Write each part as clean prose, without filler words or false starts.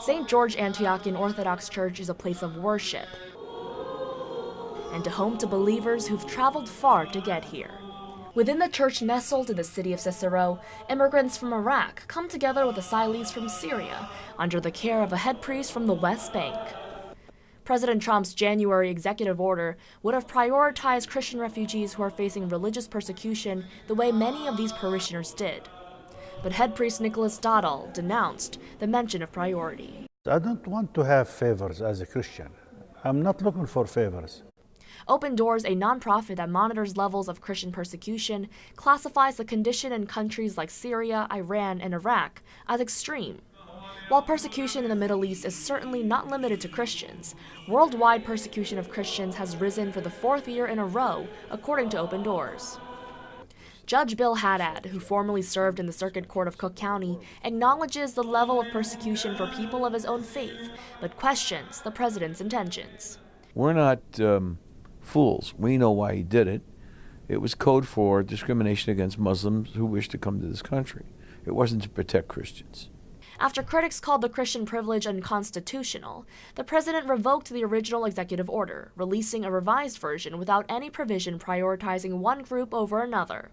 St. George Antiochian Orthodox Church is a place of worship and a home to believers who've traveled far to get here. Within the church nestled in the city of Cicero, immigrants from Iraq come together with asylees from Syria under the care of a head priest from the West Bank. President Trump's January executive order would have prioritized Christian refugees who are facing religious persecution the way many of these parishioners did. But head priest Nicholas Dowdall denounced the mention of priority. I don't want to have favors as a Christian. I'm not looking for favors. Open Doors, a nonprofit that monitors levels of Christian persecution, classifies the condition in countries like Syria, Iran, and Iraq as extreme. While persecution in the Middle East is certainly not limited to Christians, worldwide persecution of Christians has risen for the fourth year in a row, according to Open Doors. Judge Bill Haddad, who formerly served in the Circuit Court of Cook County, acknowledges the level of persecution for people of his own faith, but questions the president's intentions. We're not fools. We know why he did it. It was code for discrimination against Muslims who wish to come to this country. It wasn't to protect Christians. After critics called the Christian privilege unconstitutional, the president revoked the original executive order, releasing a revised version without any provision prioritizing one group over another.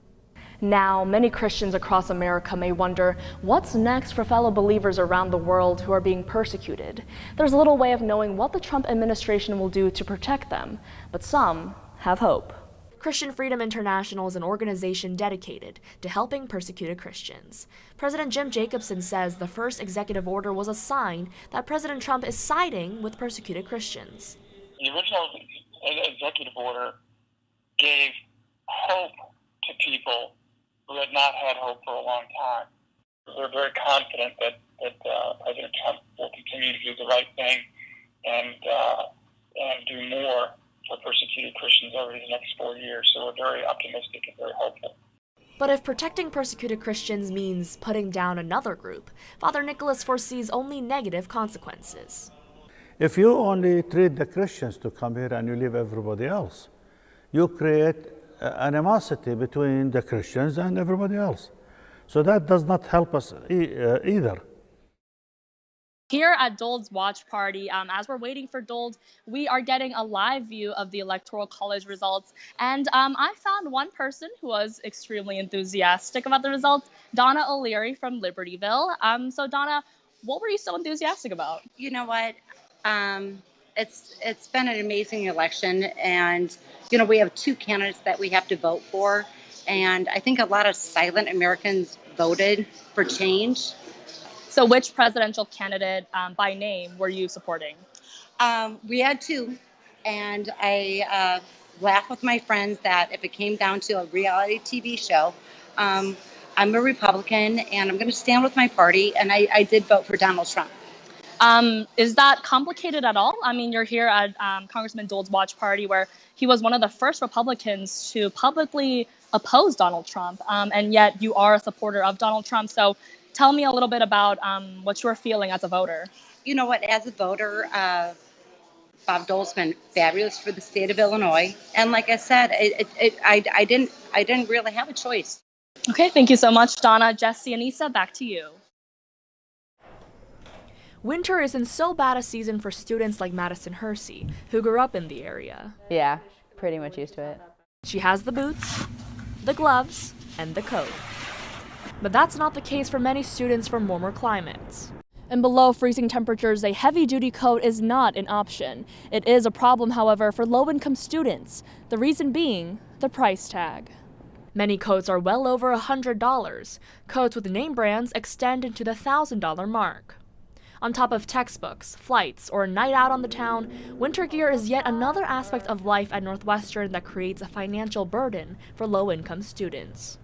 Now, many Christians across America may wonder what's next for fellow believers around the world who are being persecuted. There's little way of knowing what the Trump administration will do to protect them, but some have hope. Christian Freedom International is an organization dedicated to helping persecuted Christians. President Jim Jacobson says the first executive order was a sign that President Trump is siding with persecuted Christians. The original executive order gave hope to people who had not had hope for a long time. We're very confident that President Trump will continue to do the right thing and do more for persecuted Christians over these next 4 years. So we're very optimistic and very hopeful. But if protecting persecuted Christians means putting down another group, Father Nicholas foresees only negative consequences. If you only treat the Christians to come here and you leave everybody else, you create animosity between the Christians and everybody else. So that does not help us either. Here at Dold's Watch Party, as we're waiting for Dold, we are getting a live view of the Electoral College results. And I found one person who was extremely enthusiastic about the results, Donna O'Leary from Libertyville. So Donna, what were you so enthusiastic about? You know what? It's been an amazing election, and we have two candidates that we have to vote for, and I think a lot of silent Americans voted for change. So which presidential candidate by name were you supporting? We had two, and I laughed with my friends that if it came down to a reality TV show, I'm a Republican and I'm going to stand with my party, and I did vote for Donald Trump. Is that complicated at all? I mean, you're here at Congressman Dold's Watch Party, where he was one of the first Republicans to publicly oppose Donald Trump, and yet you are a supporter of Donald Trump. So tell me a little bit about what you're feeling as a voter. You know what? As a voter, Bob Dole's been fabulous for the state of Illinois, and like I said, I didn't really have a choice. Okay, thank you so much, Donna. Jesse, Anissa, back to you. Winter isn't so bad a season for students like Madison Hersey, who grew up in the area. Yeah, pretty much used to it. She has the boots, the gloves, and the coat. But that's not the case for many students from warmer climates. In below freezing temperatures, a heavy-duty coat is not an option. It is a problem, however, for low-income students, the reason being the price tag. Many coats are well over $100. Coats with name brands extend into the $1,000 mark. On top of textbooks, flights, or a night out on the town, winter gear is yet another aspect of life at Northwestern that creates a financial burden for low-income students.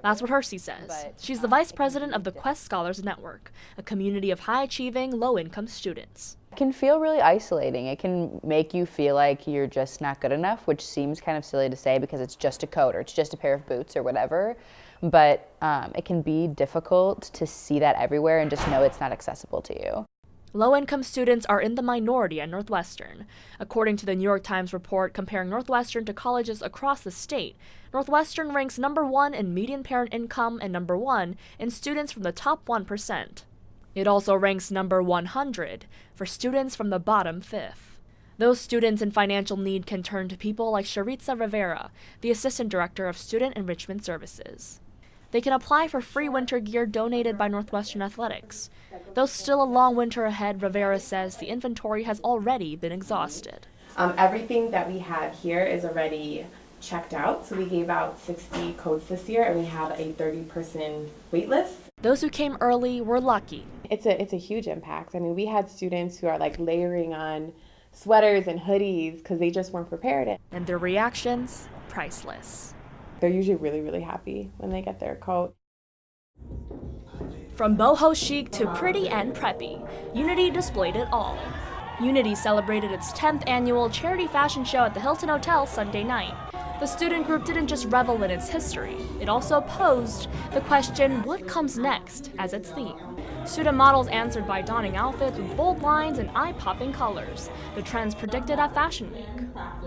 That's what Hersey says. She's the vice president of the Quest Scholars Network, a community of high-achieving, low-income students. It can feel really isolating. It can make you feel like you're just not good enough, which seems kind of silly to say because it's just a coat or it's just a pair of boots or whatever. But it can be difficult to see that everywhere and just know it's not accessible to you. Low-income students are in the minority at Northwestern. According to the New York Times report comparing Northwestern to colleges across the state, Northwestern ranks number 1 in median parent income and number 1 in students from the top 1%. It also ranks number 100 for students from the bottom fifth. Those students in financial need can turn to people like Sharitza Rivera, the Assistant Director of Student Enrichment Services. They can apply for free winter gear donated by Northwestern Athletics. Though still a long winter ahead, Rivera says the inventory has already been exhausted. Everything that we have here is already checked out, so we gave out 60 coats this year and we have a 30-person wait list. Those who came early were lucky. It's a huge impact. I mean, we had students who are like layering on sweaters and hoodies because they just weren't prepared. And their reactions, priceless. They're usually really, really happy when they get their coat. From boho chic to pretty and preppy, Unity displayed it all. Unity celebrated its 10th annual charity fashion show at the Hilton Hotel Sunday night. The student group didn't just revel in its history, it also posed the question, what comes next, as its theme. Student models answered by donning outfits with bold lines and eye-popping colors, the trends predicted at Fashion Week.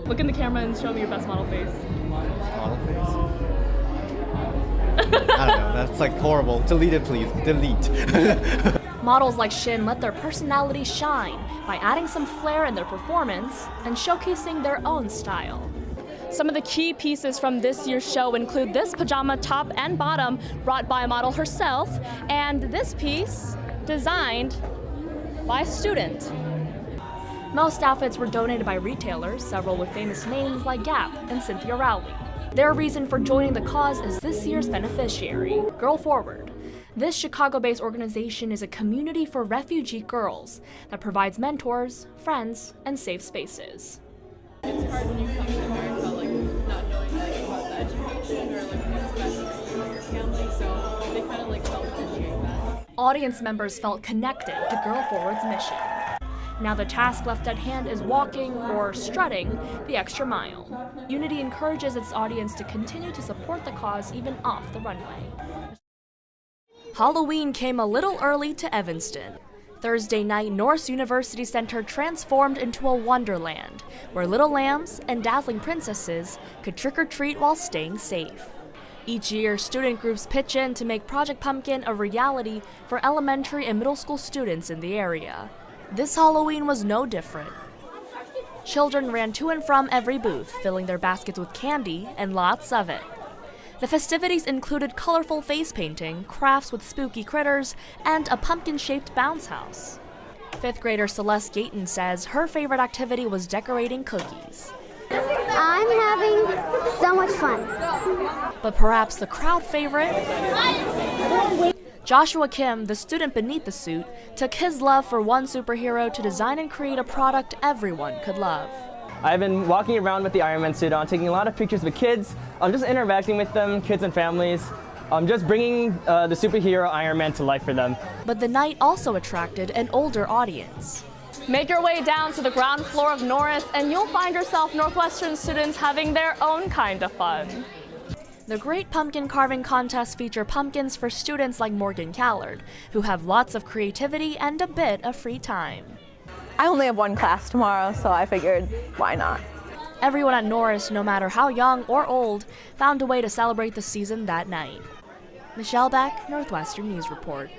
Look in the camera and show me your best model face. Model face? I don't know, that's like horrible. Delete it, please. Delete. Models like Shin let their personality shine by adding some flair in their performance and showcasing their own style. Some of the key pieces from this year's show include this pajama top and bottom brought by a model herself, and this piece designed by a student. Most outfits were donated by retailers, several with famous names like Gap and Cynthia Rowley. Their reason for joining the cause is this year's beneficiary, Girl Forward. This Chicago-based organization is a community for refugee girls that provides mentors, friends, and safe spaces. It's hard when you come to America, like, not knowing, like, about the education or, like, what's best for your family, so they kind of, like, help appreciate that. Audience members felt connected to Girl Forward's mission. Now the task left at hand is walking, or strutting, the extra mile. Unity encourages its audience to continue to support the cause even off the runway. Halloween came a little early to Evanston. Thursday night, Norris University Center transformed into a wonderland, where little lambs and dazzling princesses could trick-or-treat while staying safe. Each year, student groups pitch in to make Project Pumpkin a reality for elementary and middle school students in the area. This Halloween was no different. Children ran to and from every booth, filling their baskets with candy and lots of it. The festivities included colorful face painting, crafts with spooky critters, and a pumpkin-shaped bounce house. Fifth grader Celeste Gayton says her favorite activity was decorating cookies. I'm having so much fun. But perhaps the crowd favorite? Joshua Kim, the student beneath the suit, took his love for one superhero to design and create a product everyone could love. I've been walking around with the Iron Man suit on, taking a lot of pictures with kids. I'm just interacting with them, kids and families. I'm just bringing the superhero Iron Man to life for them. But the night also attracted an older audience. Make your way down to the ground floor of Norris and you'll find yourself Northwestern students having their own kind of fun. The Great Pumpkin Carving Contests feature pumpkins for students like Morgan Callard, who have lots of creativity and a bit of free time. I only have one class tomorrow, so I figured, why not? Everyone at Norris, no matter how young or old, found a way to celebrate the season that night. Michelle Beck, Northwestern News Report.